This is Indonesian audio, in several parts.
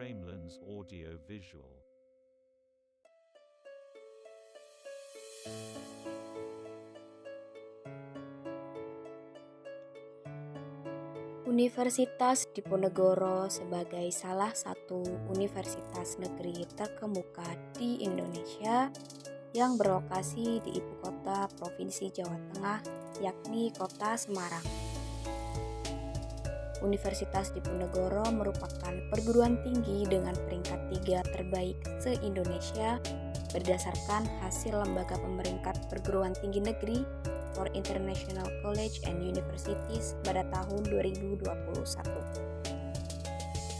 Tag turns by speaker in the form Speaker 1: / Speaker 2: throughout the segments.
Speaker 1: Framelens Audio Visual.
Speaker 2: Universitas Diponegoro sebagai salah satu universitas negeri terkemuka di Indonesia yang berlokasi di ibu kota Provinsi Jawa Tengah, yakni Kota Semarang. Universitas Diponegoro merupakan perguruan tinggi dengan peringkat 3 terbaik se-Indonesia berdasarkan hasil Lembaga Pemeringkat Perguruan Tinggi Negeri for International College and Universities pada tahun 2021.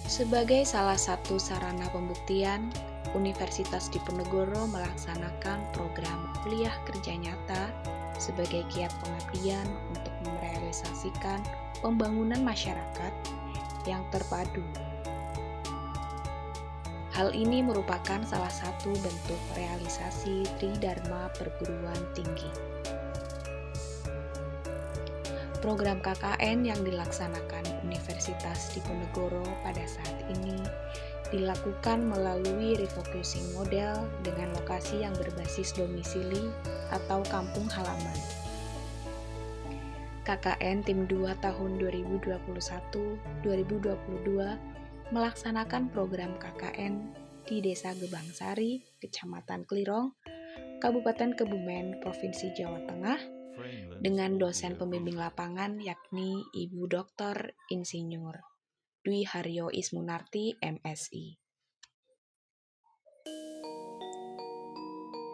Speaker 2: Sebagai salah satu sarana pembuktian, Universitas Diponegoro melaksanakan program kuliah kerja nyata sebagai kiat pengabdian untuk merealisasikan pembangunan masyarakat yang terpadu. Hal ini merupakan salah satu bentuk realisasi Tridharma Perguruan Tinggi. Program KKN yang dilaksanakan Universitas Diponegoro pada saat ini dilakukan melalui refocusing model dengan lokasi yang berbasis domisili atau kampung halaman. KKN Tim 2 tahun 2021-2022 melaksanakan program KKN di Desa Gebangsari, Kecamatan Klirong, Kabupaten Kebumen, Provinsi Jawa Tengah, dengan dosen pembimbing lapangan yakni Ibu Dr. Insinyur Dwi Haryo Ismunarti, MSI.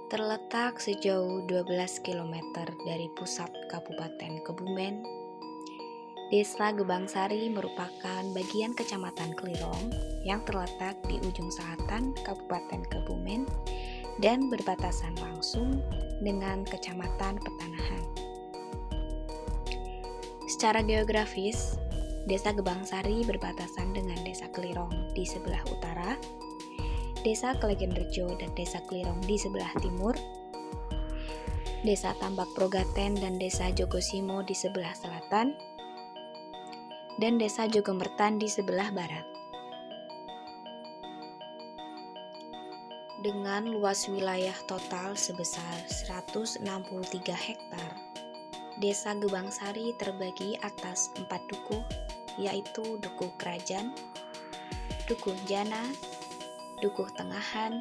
Speaker 2: Terletak sejauh 12 km dari pusat Kabupaten Kebumen, Desa Gebangsari merupakan bagian Kecamatan Klirong yang terletak di ujung selatan Kabupaten Kebumen dan berbatasan langsung dengan Kecamatan Petanahan. Secara geografis, Desa Gebangsari berbatasan dengan Desa Klirong di sebelah utara, Desa Klegenrejo dan Desa Klirong di sebelah timur, Desa Tambak Progaten dan Desa Jogosimo di sebelah selatan, dan Desa Jogomertan di sebelah barat. Dengan luas wilayah total sebesar 163 hektar, Desa Gebangsari terbagi atas 4 dukuh, yaitu Dukuh Kerajaan, Dukuh Jana, Dukuh Tengahan,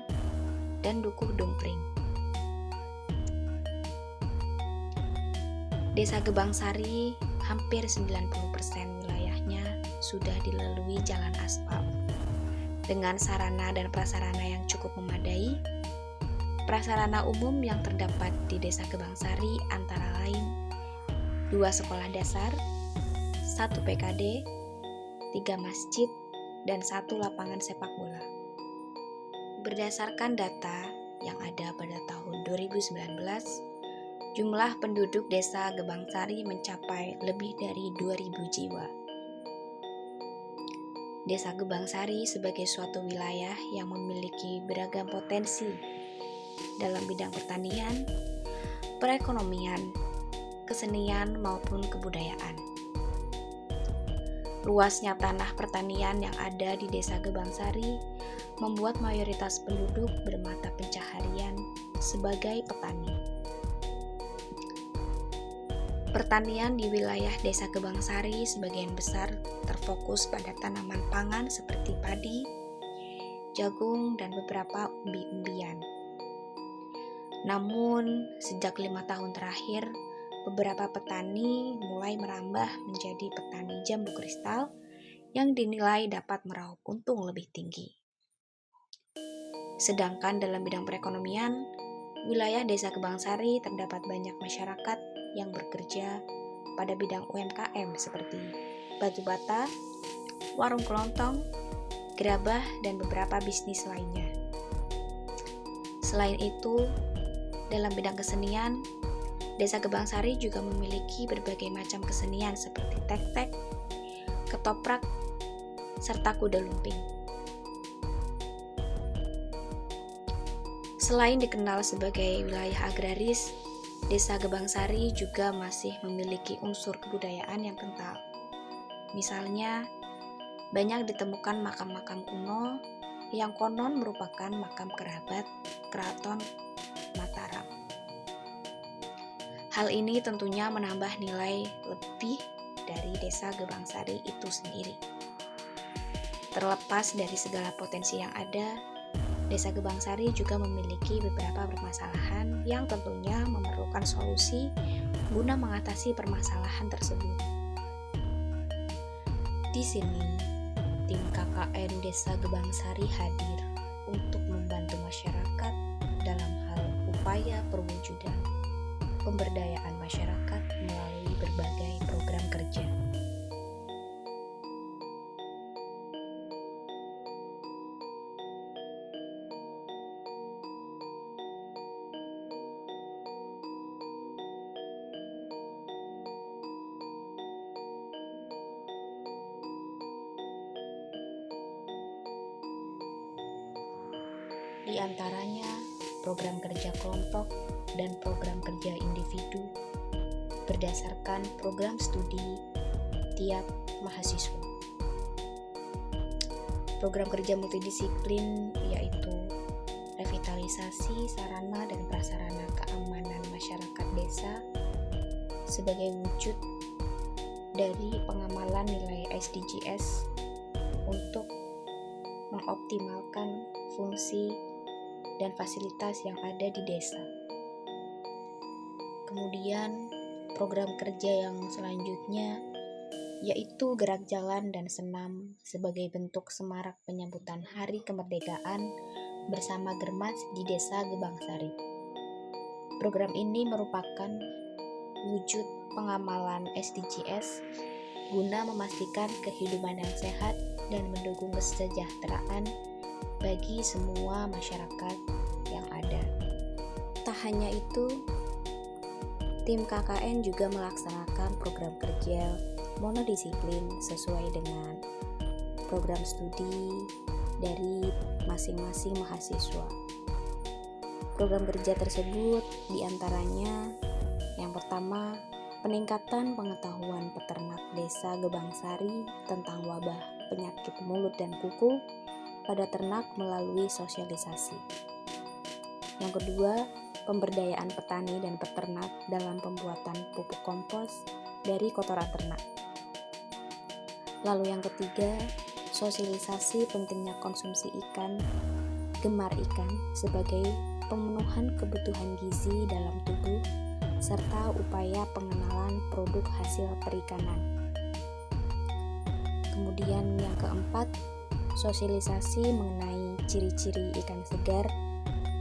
Speaker 2: dan Dukuh Dumpring. Desa Gebangsari hampir 90% wilayahnya sudah dilalui jalan aspal. Dengan sarana dan prasarana yang cukup memadai, prasarana umum yang terdapat di Desa Gebangsari antara lain 2 sekolah dasar, 1 PKD, 3 masjid, dan 1 lapangan sepak bola. Berdasarkan data yang ada pada tahun 2019, jumlah penduduk Desa Gebangsari mencapai lebih dari 2.000 jiwa. Desa Gebangsari sebagai suatu wilayah yang memiliki beragam potensi dalam bidang pertanian, perekonomian, kesenian, maupun kebudayaan. Luasnya tanah pertanian yang ada di Desa Gebangsari membuat mayoritas penduduk bermata pencaharian sebagai petani. Pertanian di wilayah Desa Gebangsari sebagian besar terfokus pada tanaman pangan seperti padi, jagung, dan beberapa umbi-umbian. Namun, sejak 5 tahun terakhir, beberapa petani mulai merambah menjadi petani jambu kristal yang dinilai dapat meraup untung lebih tinggi. Sedangkan dalam bidang perekonomian, wilayah Desa Gebangsari terdapat banyak masyarakat yang bekerja pada bidang UMKM seperti batu bata, warung kelontong, gerabah, dan beberapa bisnis lainnya. Selain itu, dalam bidang kesenian, Desa Gebangsari juga memiliki berbagai macam kesenian seperti tek-tek, ketoprak, serta kuda lumping. Selain dikenal sebagai wilayah agraris, Desa Gebangsari juga masih memiliki unsur kebudayaan yang kental. Misalnya, banyak ditemukan makam-makam kuno yang konon merupakan makam kerabat Keraton Mataram. Hal ini tentunya menambah nilai lebih dari Desa Gebangsari itu sendiri. Terlepas dari segala potensi yang ada, Desa Gebangsari juga memiliki beberapa permasalahan yang tentunya memerlukan solusi guna mengatasi permasalahan tersebut. Di sini, tim KKN Desa Gebangsari hadir untuk membantu masyarakat dalam hal upaya perwujudan pemberdayaan masyarakat melalui berbagai program kerja. Di antaranya program kerja kelompok dan program kerja individu berdasarkan program studi tiap mahasiswa. Program kerja multidisiplin yaitu revitalisasi sarana dan prasarana keamanan masyarakat desa sebagai wujud dari pengamalan nilai SDGs untuk mengoptimalkan fungsi dan fasilitas yang ada di desa. Kemudian program kerja yang selanjutnya yaitu gerak jalan dan senam sebagai bentuk semarak penyambutan Hari Kemerdekaan bersama Germas di Desa Gebangsari. Program ini merupakan wujud pengamalan SDGs guna memastikan kehidupan yang sehat dan mendukung kesejahteraan bagi semua masyarakat yang ada. Tak hanya itu, tim KKN juga melaksanakan program kerja monodisiplin sesuai dengan program studi dari masing-masing mahasiswa. Program kerja tersebut diantaranya yang pertama, peningkatan pengetahuan peternak Desa Gebangsari tentang wabah penyakit mulut dan kuku pada ternak melalui sosialisasi. Yang kedua, pemberdayaan petani dan peternak dalam pembuatan pupuk kompos dari kotoran ternak. Lalu yang ketiga, sosialisasi pentingnya konsumsi ikan, gemar ikan sebagai pemenuhan kebutuhan gizi dalam tubuh, serta upaya pengenalan produk hasil perikanan. Kemudian yang keempat, sosialisasi mengenai ciri-ciri ikan segar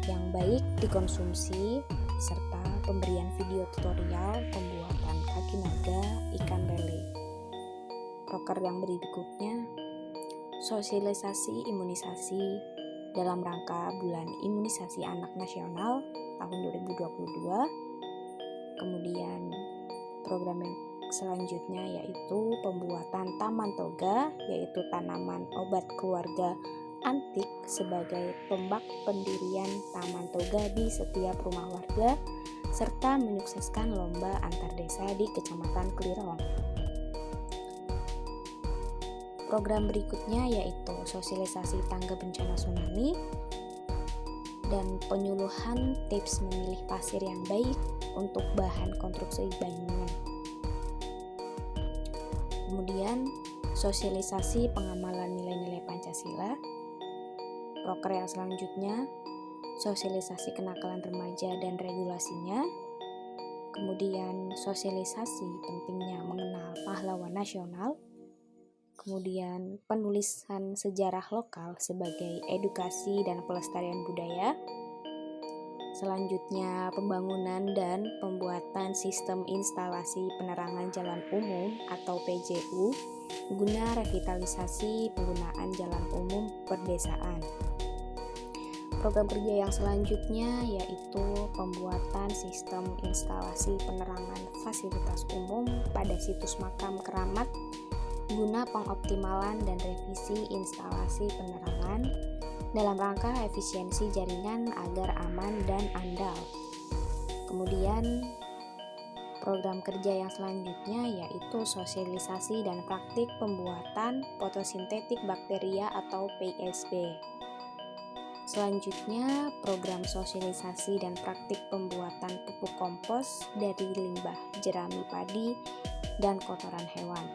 Speaker 2: yang baik dikonsumsi, serta pemberian video tutorial pembuatan kaki naga ikan lele. Proker yang berikutnya, sosialisasi imunisasi dalam rangka Bulan Imunisasi Anak Nasional tahun 2022. Kemudian program yang selanjutnya yaitu pembuatan taman toga, yaitu tanaman obat keluarga antik sebagai tombak pendirian taman toga di setiap rumah warga, serta menyukseskan lomba antar desa di Kecamatan Klirawan. Program berikutnya yaitu sosialisasi tangga bencana tsunami dan penyuluhan tips memilih pasir yang baik untuk bahan konstruksi bangunan. Kemudian, sosialisasi pengamalan nilai-nilai Pancasila. Proker yang selanjutnya, sosialisasi kenakalan remaja dan regulasinya. Kemudian, sosialisasi pentingnya mengenal pahlawan nasional. Kemudian, penulisan sejarah lokal sebagai edukasi dan pelestarian budaya. Selanjutnya, pembangunan dan pembuatan sistem instalasi penerangan jalan umum atau PJU guna revitalisasi penggunaan jalan umum perdesaan. Program kerja yang selanjutnya yaitu pembuatan sistem instalasi penerangan fasilitas umum pada situs makam keramat guna pengoptimalan dan revisi instalasi penerangan dalam rangka efisiensi jaringan agar aman dan andal. Kemudian, Program kerja yang selanjutnya yaitu sosialisasi dan praktik pembuatan fotosintetik bakteria atau PSB. Selanjutnya, program sosialisasi dan praktik pembuatan pupuk kompos dari limbah jerami padi dan kotoran hewan.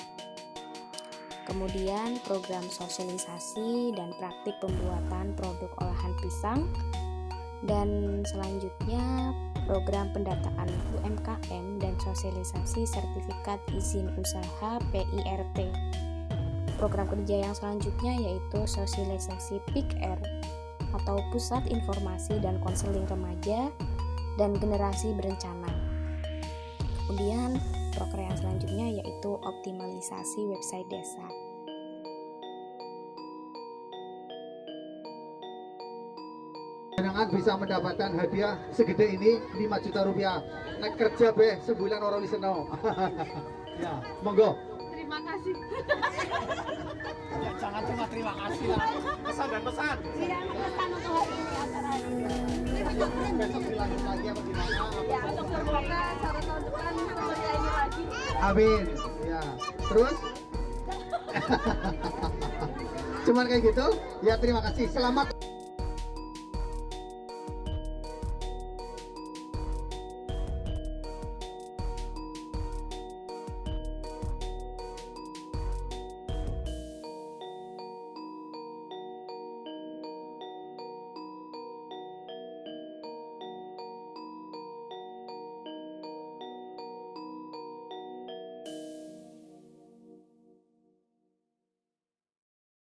Speaker 2: Kemudian, program sosialisasi dan praktik pembuatan produk olahan pisang. Dan selanjutnya, program pendataan UMKM dan sosialisasi sertifikat izin usaha PIRT. Program kerja yang selanjutnya yaitu sosialisasi PIKR atau Pusat Informasi dan Konseling Remaja dan Generasi Berencana. Kemudian program yang selanjutnya yaitu optimalisasi website desa.
Speaker 3: Jenengan bisa mendapatkan hadiah segede ini 5 juta rupiah. Nek kerja be sebulan orang wiseno. Ya, monggo.
Speaker 4: Terima kasih.
Speaker 3: Ya, jangan cuma terima kasih lah. Pesan dan pesan.
Speaker 4: Iya, pesan untuk hari ini acara ini.
Speaker 3: Besok dilanjut lagi apa gimana?
Speaker 4: Ya, untuk semoga sampai tahun depan semuanya ini lagi.
Speaker 3: Amin. Ya. Terus? Cuman kayak gitu. Ya, terima kasih. Selamat.